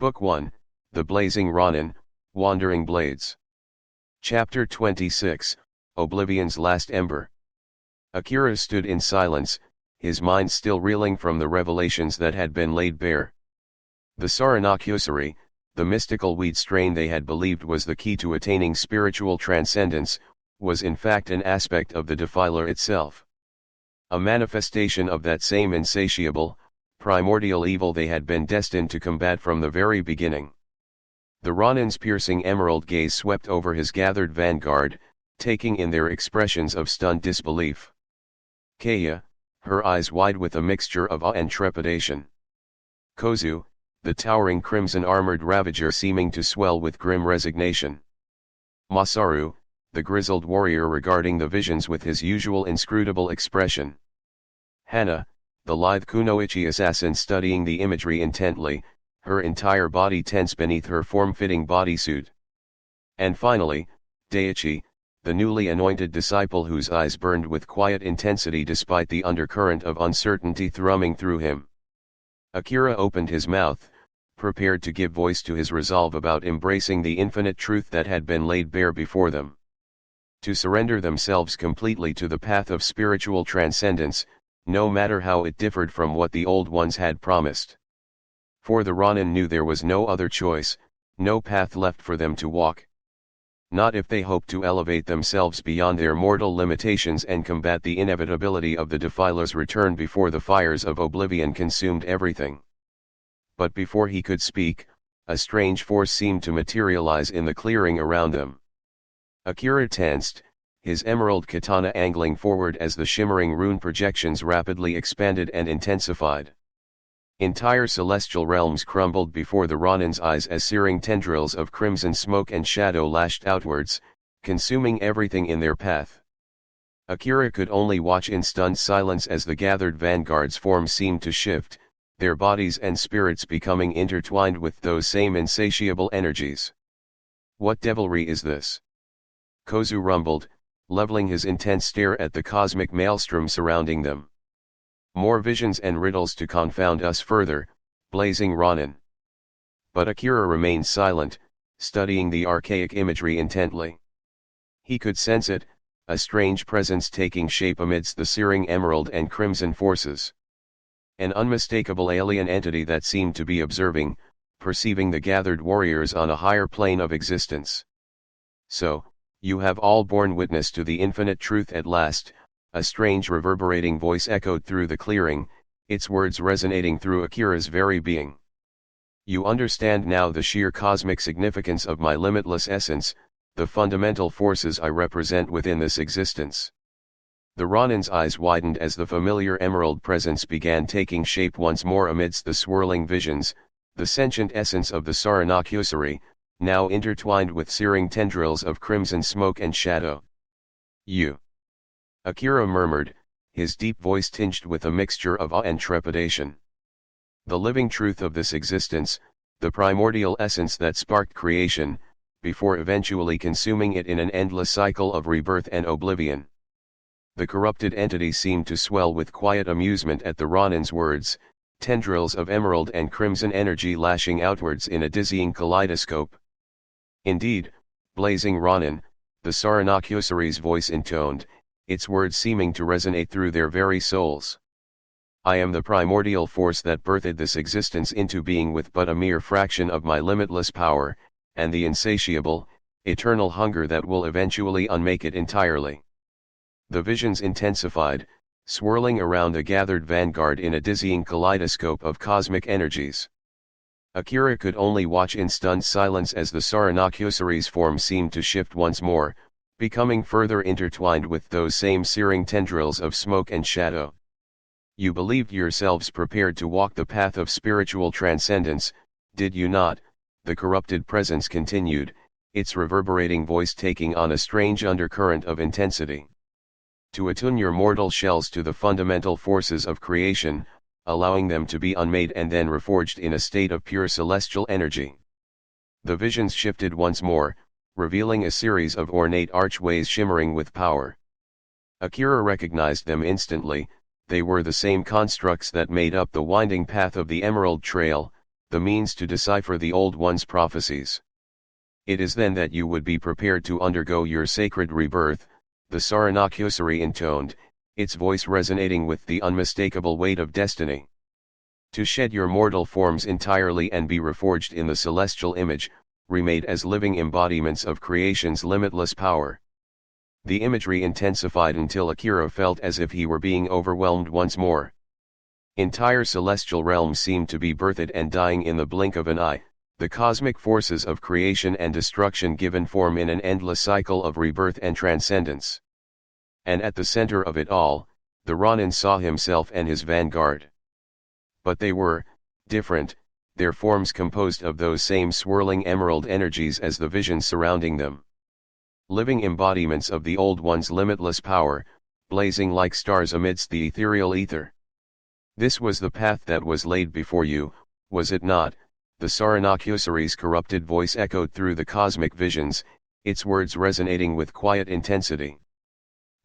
Book 1, The Blazing Ronin, Wandering Blades. Chapter 26, Oblivion's Last Ember. Akira stood in silence, his mind still reeling from the revelations that had been laid bare. The Saranakusari, the mystical weed strain they had believed was the key to attaining spiritual transcendence, was in fact an aspect of the defiler itself. A manifestation of that same insatiable, primordial evil they had been destined to combat from the very beginning. The Ronin's piercing emerald gaze swept over his gathered vanguard, taking in their expressions of stunned disbelief. Kaya, her eyes wide with a mixture of awe and trepidation. Kozue, the towering crimson-armored Ravager seeming to swell with grim resignation. Masaru, the grizzled warrior regarding the visions with his usual inscrutable expression. Hana, the lithe kunoichi assassin studying the imagery intently, her entire body tense beneath her form-fitting bodysuit. And finally, Daichi, the newly anointed disciple whose eyes burned with quiet intensity despite the undercurrent of uncertainty thrumming through him. Akira opened his mouth, prepared to give voice to his resolve about embracing the infinite truth that had been laid bare before them. To surrender themselves completely to the path of spiritual transcendence, no matter how it differed from what the old ones had promised. For the Ronin knew there was no other choice, no path left for them to walk. Not if they hoped to elevate themselves beyond their mortal limitations and combat the inevitability of the defiler's return before the fires of oblivion consumed everything. But before he could speak, a strange force seemed to materialize in the clearing around them. Akira tensed, his emerald katana angling forward as the shimmering rune projections rapidly expanded and intensified. Entire celestial realms crumbled before the Ronin's eyes as searing tendrils of crimson smoke and shadow lashed outwards, consuming everything in their path. Akira could only watch in stunned silence as the gathered vanguard's forms seemed to shift, their bodies and spirits becoming intertwined with those same insatiable energies. What devilry is this? Kozue rumbled, leveling his intense stare at the cosmic maelstrom surrounding them. More visions and riddles to confound us further, blazing Ronin. But Akira remained silent, studying the archaic imagery intently. He could sense it, a strange presence taking shape amidst the searing emerald and crimson forces. An unmistakable alien entity that seemed to be observing, perceiving the gathered warriors on a higher plane of existence. So, you have all borne witness to the infinite truth at last, a strange reverberating voice echoed through the clearing, its words resonating through Akira's very being. You understand now the sheer cosmic significance of my limitless essence, the fundamental forces I represent within this existence. The Ronin's eyes widened as the familiar emerald presence began taking shape once more amidst the swirling visions, the sentient essence of the Saranakusari, now intertwined with searing tendrils of crimson smoke and shadow. You. Akira murmured, his deep voice tinged with a mixture of awe and trepidation. The living truth of this existence, the primordial essence that sparked creation, before eventually consuming it in an endless cycle of rebirth and oblivion. The corrupted entity seemed to swell with quiet amusement at the Ronin's words, tendrils of emerald and crimson energy lashing outwards in a dizzying kaleidoscope. Indeed, blazing Ronin, the Saranakusari's voice intoned, its words seeming to resonate through their very souls. I am the primordial force that birthed this existence into being with but a mere fraction of my limitless power, and the insatiable, eternal hunger that will eventually unmake it entirely. The visions intensified, swirling around the gathered vanguard in a dizzying kaleidoscope of cosmic energies. Akira could only watch in stunned silence as the Saranakusari's form seemed to shift once more, becoming further intertwined with those same searing tendrils of smoke and shadow. You believed yourselves prepared to walk the path of spiritual transcendence, did you not? The corrupted presence continued, its reverberating voice taking on a strange undercurrent of intensity. To attune your mortal shells to the fundamental forces of creation, allowing them to be unmade and then reforged in a state of pure celestial energy. The visions shifted once more, revealing a series of ornate archways shimmering with power. Akira recognized them instantly, they were the same constructs that made up the winding path of the Emerald Trail, the means to decipher the Old One's prophecies. It is then that you would be prepared to undergo your sacred rebirth, the Saranakusari intoned, its voice resonating with the unmistakable weight of destiny. To shed your mortal forms entirely and be reforged in the celestial image, remade as living embodiments of creation's limitless power. The imagery intensified until Akira felt as if he were being overwhelmed once more. Entire celestial realms seemed to be birthed and dying in the blink of an eye, the cosmic forces of creation and destruction given form in an endless cycle of rebirth and transcendence. And at the center of it all, the Ronin saw himself and his vanguard. But they were different, their forms composed of those same swirling emerald energies as the visions surrounding them. Living embodiments of the Old One's limitless power, blazing like stars amidst the ethereal ether. This was the path that was laid before you, was it not? The Saranakusari's corrupted voice echoed through the cosmic visions, its words resonating with quiet intensity.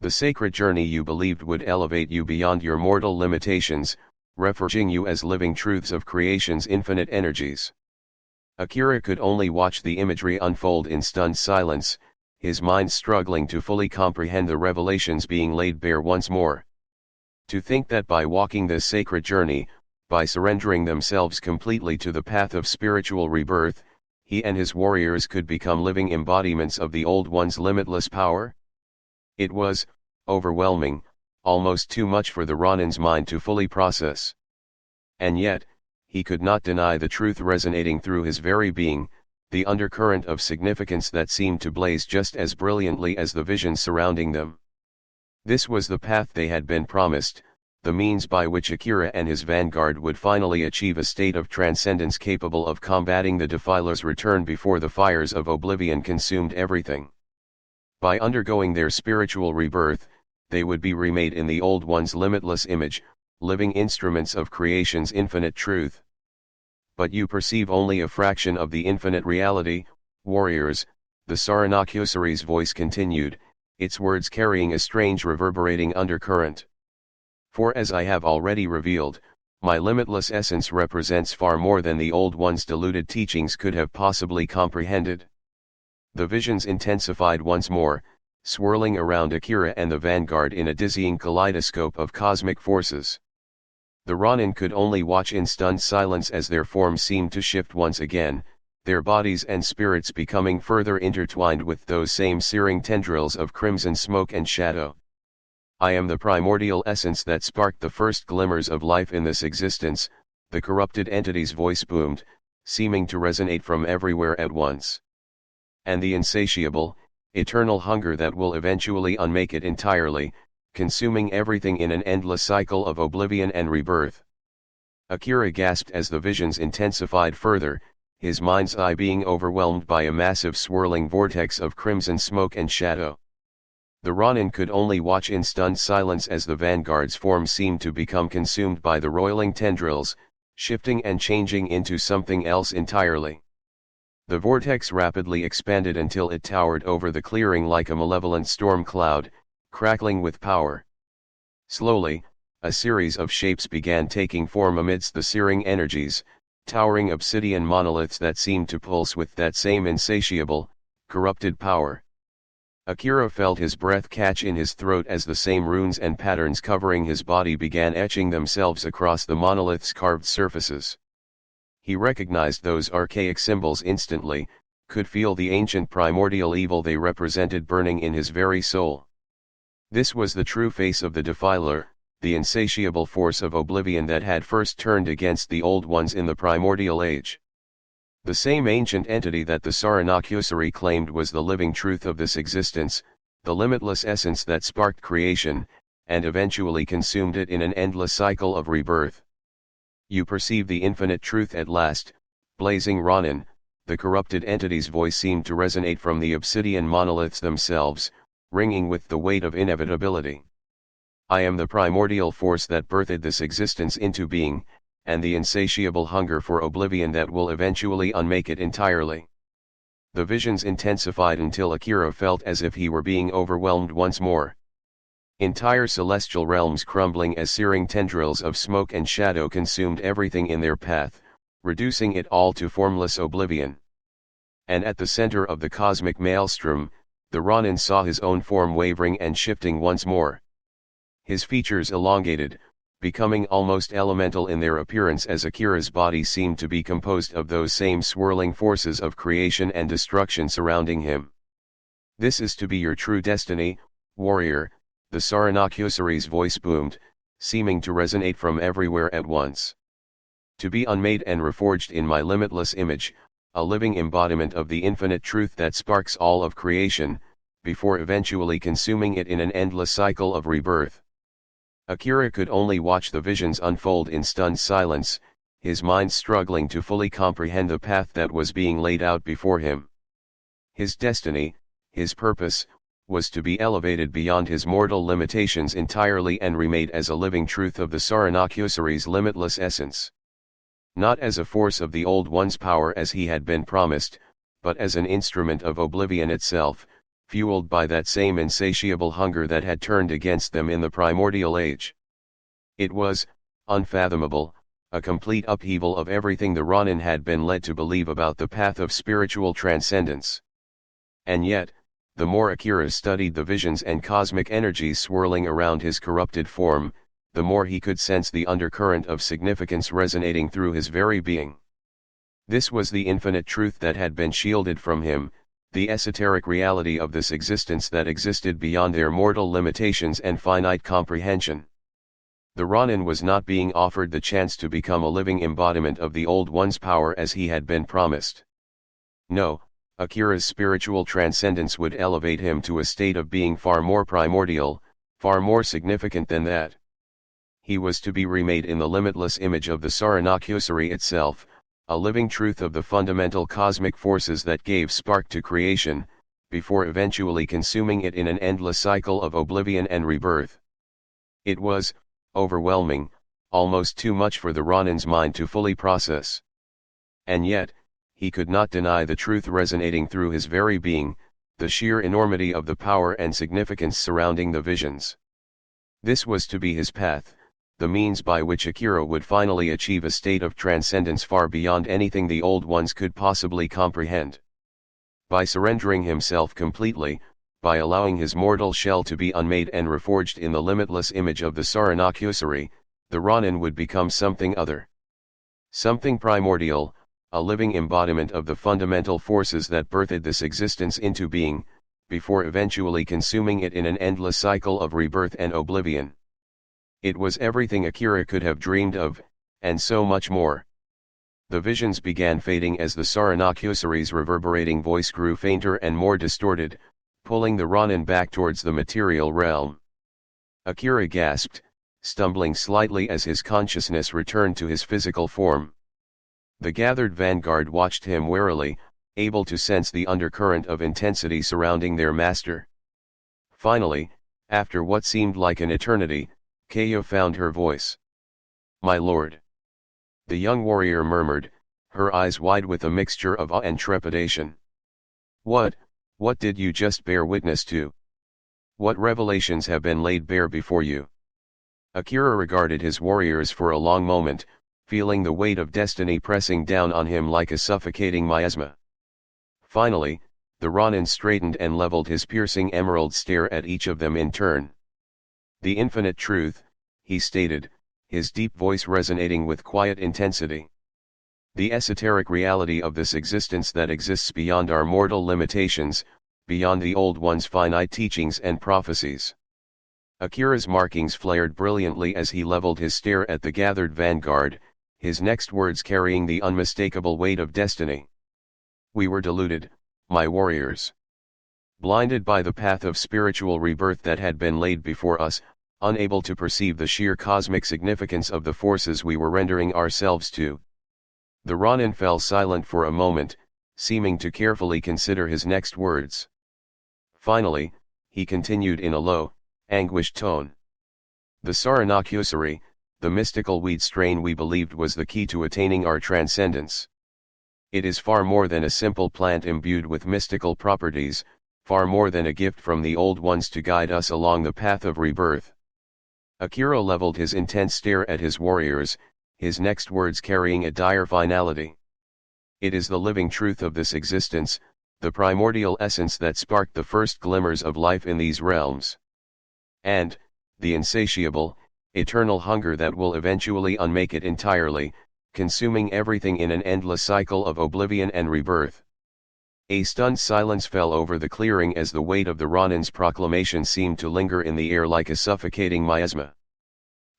The sacred journey you believed would elevate you beyond your mortal limitations, reforging you as living truths of creation's infinite energies. Akira could only watch the imagery unfold in stunned silence, his mind struggling to fully comprehend the revelations being laid bare once more. To think that by walking this sacred journey, by surrendering themselves completely to the path of spiritual rebirth, he and his warriors could become living embodiments of the Old One's limitless power? It was overwhelming, almost too much for the Ronin's mind to fully process. And yet, he could not deny the truth resonating through his very being, the undercurrent of significance that seemed to blaze just as brilliantly as the visions surrounding them. This was the path they had been promised, the means by which Akira and his vanguard would finally achieve a state of transcendence capable of combating the defiler's return before the fires of oblivion consumed everything. By undergoing their spiritual rebirth, they would be remade in the Old One's limitless image, living instruments of creation's infinite truth. But you perceive only a fraction of the infinite reality, warriors, the Saranakusari's voice continued, its words carrying a strange reverberating undercurrent. For as I have already revealed, my limitless essence represents far more than the Old One's deluded teachings could have possibly comprehended. The visions intensified once more, swirling around Akira and the vanguard in a dizzying kaleidoscope of cosmic forces. The Ronin could only watch in stunned silence as their forms seemed to shift once again, their bodies and spirits becoming further intertwined with those same searing tendrils of crimson smoke and shadow. I am the primordial essence that sparked the first glimmers of life in this existence, the corrupted entity's voice boomed, seeming to resonate from everywhere at once. And the insatiable, eternal hunger that will eventually unmake it entirely, consuming everything in an endless cycle of oblivion and rebirth. Akira gasped as the visions intensified further, his mind's eye being overwhelmed by a massive swirling vortex of crimson smoke and shadow. The Ronin could only watch in stunned silence as the vanguard's form seemed to become consumed by the roiling tendrils, shifting and changing into something else entirely. The vortex rapidly expanded until it towered over the clearing like a malevolent storm cloud, crackling with power. Slowly, a series of shapes began taking form amidst the searing energies, towering obsidian monoliths that seemed to pulse with that same insatiable, corrupted power. Akira felt his breath catch in his throat as the same runes and patterns covering his body began etching themselves across the monolith's carved surfaces. He recognized those archaic symbols instantly, could feel the ancient primordial evil they represented burning in his very soul. This was the true face of the defiler, the insatiable force of oblivion that had first turned against the Old Ones in the primordial age. The same ancient entity that the Saranakusari claimed was the living truth of this existence, the limitless essence that sparked creation, and eventually consumed it in an endless cycle of rebirth. You perceive the infinite truth at last, blazing Ronin, the corrupted entity's voice seemed to resonate from the obsidian monoliths themselves, ringing with the weight of inevitability. I am the primordial force that birthed this existence into being, and the insatiable hunger for oblivion that will eventually unmake it entirely. The visions intensified until Akira felt as if he were being overwhelmed once more. Entire celestial realms crumbling as searing tendrils of smoke and shadow consumed everything in their path, reducing it all to formless oblivion. And at the center of the cosmic maelstrom, the Ronin saw his own form wavering and shifting once more. His features elongated, becoming almost elemental in their appearance as Akira's body seemed to be composed of those same swirling forces of creation and destruction surrounding him. "This is to be your true destiny, warrior," the Saranakyosari's voice boomed, seeming to resonate from everywhere at once. "To be unmade and reforged in my limitless image, a living embodiment of the infinite truth that sparks all of creation, before eventually consuming it in an endless cycle of rebirth." Akira could only watch the visions unfold in stunned silence, his mind struggling to fully comprehend the path that was being laid out before him. His destiny, his purpose, was to be elevated beyond his mortal limitations entirely and remade as a living truth of the Saranakyosari's limitless essence. Not as a force of the Old One's power as he had been promised, but as an instrument of oblivion itself, fueled by that same insatiable hunger that had turned against them in the primordial age. It was, unfathomable, a complete upheaval of everything the Ronin had been led to believe about the path of spiritual transcendence. And yet, the more Akira studied the visions and cosmic energies swirling around his corrupted form, the more he could sense the undercurrent of significance resonating through his very being. This was the infinite truth that had been shielded from him, the esoteric reality of this existence that existed beyond their mortal limitations and finite comprehension. The Ronin was not being offered the chance to become a living embodiment of the Old One's power as he had been promised. No, Akira's spiritual transcendence would elevate him to a state of being far more primordial, far more significant than that. He was to be remade in the limitless image of the Saranakyosari itself, a living truth of the fundamental cosmic forces that gave spark to creation, before eventually consuming it in an endless cycle of oblivion and rebirth. It was overwhelming, almost too much for the Ronin's mind to fully process. And yet, he could not deny the truth resonating through his very being, the sheer enormity of the power and significance surrounding the visions. This was to be his path, the means by which Akira would finally achieve a state of transcendence far beyond anything the Old Ones could possibly comprehend. By surrendering himself completely, by allowing his mortal shell to be unmade and reforged in the limitless image of the Saranakyosari, the Ronin would become something other. Something primordial, a living embodiment of the fundamental forces that birthed this existence into being, before eventually consuming it in an endless cycle of rebirth and oblivion. It was everything Akira could have dreamed of, and so much more. The visions began fading as the Saranakyosari's reverberating voice grew fainter and more distorted, pulling the Ronin back towards the material realm. Akira gasped, stumbling slightly as his consciousness returned to his physical form. The gathered vanguard watched him warily, able to sense the undercurrent of intensity surrounding their master. Finally, after what seemed like an eternity, Keiyo found her voice. "My lord." The young warrior murmured, her eyes wide with a mixture of awe and trepidation. What did you just bear witness to? What revelations have been laid bare before you?" Akira regarded his warriors for a long moment, feeling the weight of destiny pressing down on him like a suffocating miasma. Finally, the Ronin straightened and leveled his piercing emerald stare at each of them in turn. "The infinite truth," he stated, his deep voice resonating with quiet intensity. "The esoteric reality of this existence that exists beyond our mortal limitations, beyond the Old One's finite teachings and prophecies." Akira's markings flared brilliantly as he leveled his stare at the gathered vanguard, his next words carrying the unmistakable weight of destiny. "We were deluded, my warriors. Blinded by the path of spiritual rebirth that had been laid before us, unable to perceive the sheer cosmic significance of the forces we were rendering ourselves to." The Ronin fell silent for a moment, seeming to carefully consider his next words. Finally, he continued in a low, anguished tone. "The Saranakyosari, the mystical weed strain we believed was the key to attaining our transcendence. It is far more than a simple plant imbued with mystical properties, far more than a gift from the Old Ones to guide us along the path of rebirth." Akira leveled his intense stare at his warriors, his next words carrying a dire finality. It is the living truth of this existence, the primordial essence that sparked the first glimmers of life in these realms. And, the insatiable, eternal hunger that will eventually unmake it entirely, consuming everything in an endless cycle of oblivion and rebirth. A stunned silence fell over the clearing as the weight of the Ronin's proclamation seemed to linger in the air like a suffocating miasma.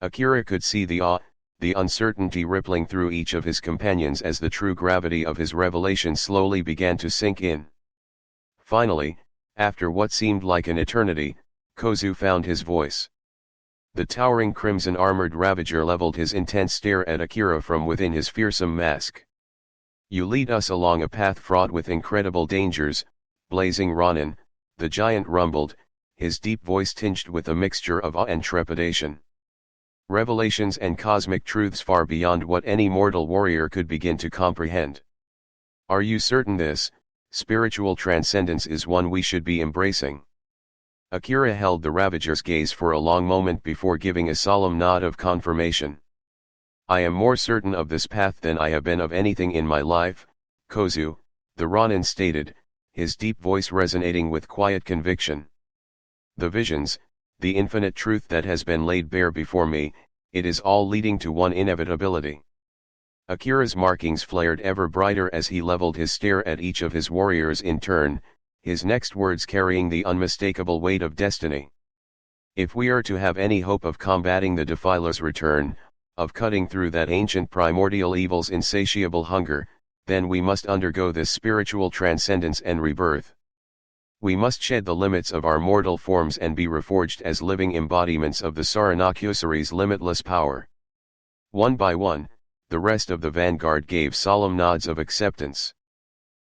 Akira could see the awe, the uncertainty rippling through each of his companions as the true gravity of his revelation slowly began to sink in. Finally, after what seemed like an eternity, Kozue found his voice. The towering crimson-armored Ravager leveled his intense stare at Akira from within his fearsome mask. "You lead us along a path fraught with incredible dangers, Blazing Ronin," the giant rumbled, his deep voice tinged with a mixture of awe and trepidation. "Revelations and cosmic truths far beyond what any mortal warrior could begin to comprehend. Are you certain this, spiritual transcendence is one we should be embracing?" Akira held the Ravager's gaze for a long moment before giving a solemn nod of confirmation. "I am more certain of this path than I have been of anything in my life, Kozue," the Ronin stated, his deep voice resonating with quiet conviction. "The visions, the infinite truth that has been laid bare before me, it is all leading to one inevitability." Akira's markings flared ever brighter as he leveled his stare at each of his warriors in turn, his next words carrying the unmistakable weight of destiny. "If we are to have any hope of combating the Defiler's return, of cutting through that ancient primordial evil's insatiable hunger, then we must undergo this spiritual transcendence and rebirth. We must shed the limits of our mortal forms and be reforged as living embodiments of the Saranakusari's limitless power." One by one, the rest of the vanguard gave solemn nods of acceptance.